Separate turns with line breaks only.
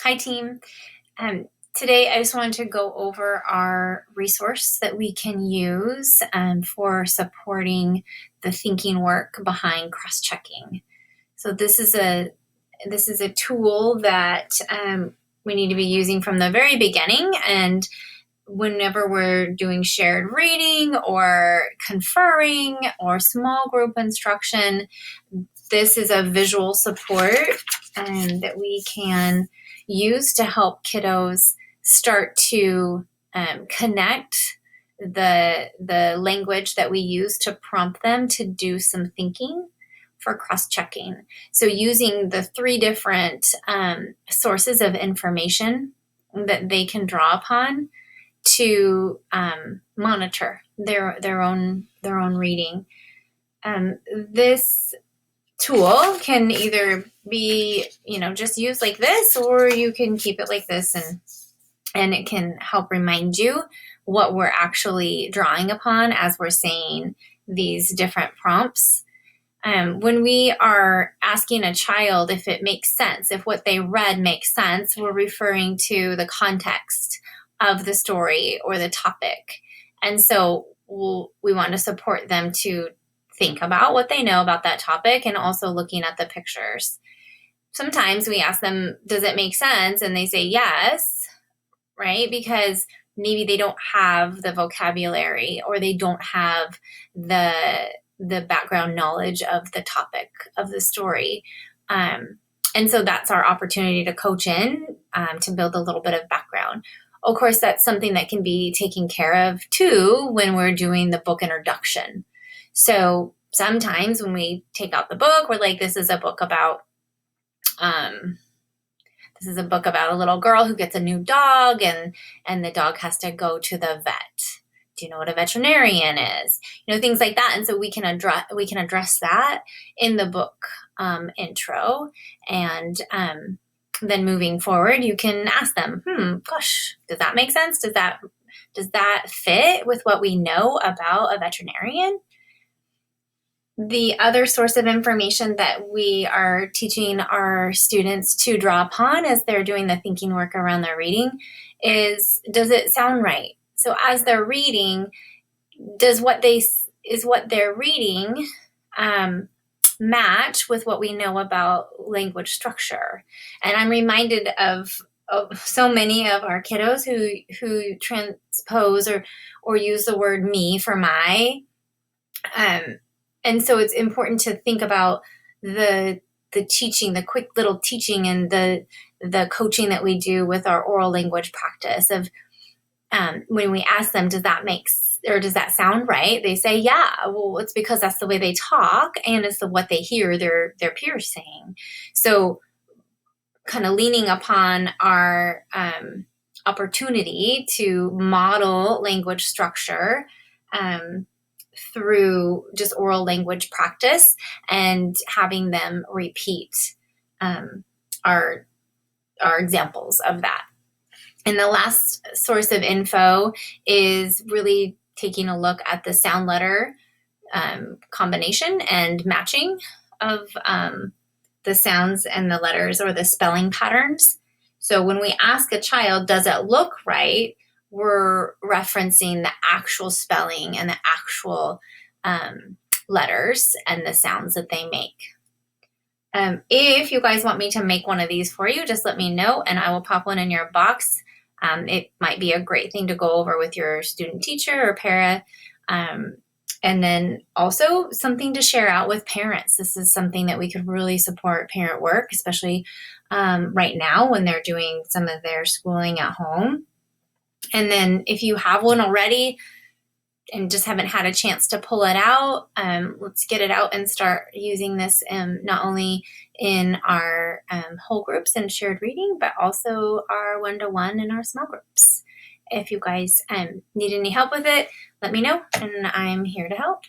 Hi, team. Today, I just wanted to go over our resource that we can use for supporting the thinking work behind cross-checking. So this is a tool that we need to be using from the very beginning, and whenever we're doing shared reading or conferring or small group instruction, this is a visual support that we can use to help kiddos start to connect the language that we use to prompt them to do some thinking for cross-checking. So using the three different sources of information that they can draw upon to monitor their own reading. This tool can either be, just used like this, or you can keep it like this, and it can help remind you what we're actually drawing upon as we're saying these different prompts. When we are asking a child if it makes sense, if what they read makes sense, we're referring to the context of the story or the topic. And so we want to support them to think about what they know about that topic and also looking at the pictures. Sometimes we ask them, does it make sense? And they say yes, right? Because maybe they don't have the vocabulary or they don't have the background knowledge of the topic of the story. And so that's our opportunity to coach in to build a little bit of background. Of course, that's something that can be taken care of too when we're doing the book introduction. So sometimes when we take out the book, we're like, this is a book about a little girl who gets a new dog, and the dog has to go to the vet. Do you know what a veterinarian is? Things like that. And so we can address that in the book intro, and then moving forward, you can ask them, gosh, does that make sense? Does that fit with what we know about a veterinarian? The other source of information that we are teaching our students to draw upon as they're doing the thinking work around their reading is, does it sound right? So as they're reading, is what they're reading match with what we know about language structure? And I'm reminded of so many of our kiddos who transpose or use the word me for my. And so it's important to think about the teaching, the quick little teaching, and the coaching that we do with our oral language practice of when we ask them, does that sound right? They say, yeah. Well, it's because that's the way they talk, and it's what they hear their peers saying. So kind of leaning upon our opportunity to model language structure through just oral language practice and having them repeat our examples of that. And the last source of info is really taking a look at the sound letter combination and matching of the sounds and the letters, or the spelling patterns. So when we ask a child, does it look right? We're referencing the actual spelling and the actual letters and the sounds that they make. If you guys want me to make one of these for you, just let me know and I will pop one in your box. It might be a great thing to go over with your student teacher or para. And then also something to share out with parents. This is something that we could really support parent work, especially right now when they're doing some of their schooling at home. And then if you have one already and just haven't had a chance to pull it out, let's get it out and start using this not only in our whole groups and shared reading, but also our one-to-one and our small groups. If you guys need any help with it, let me know, and I'm here to help.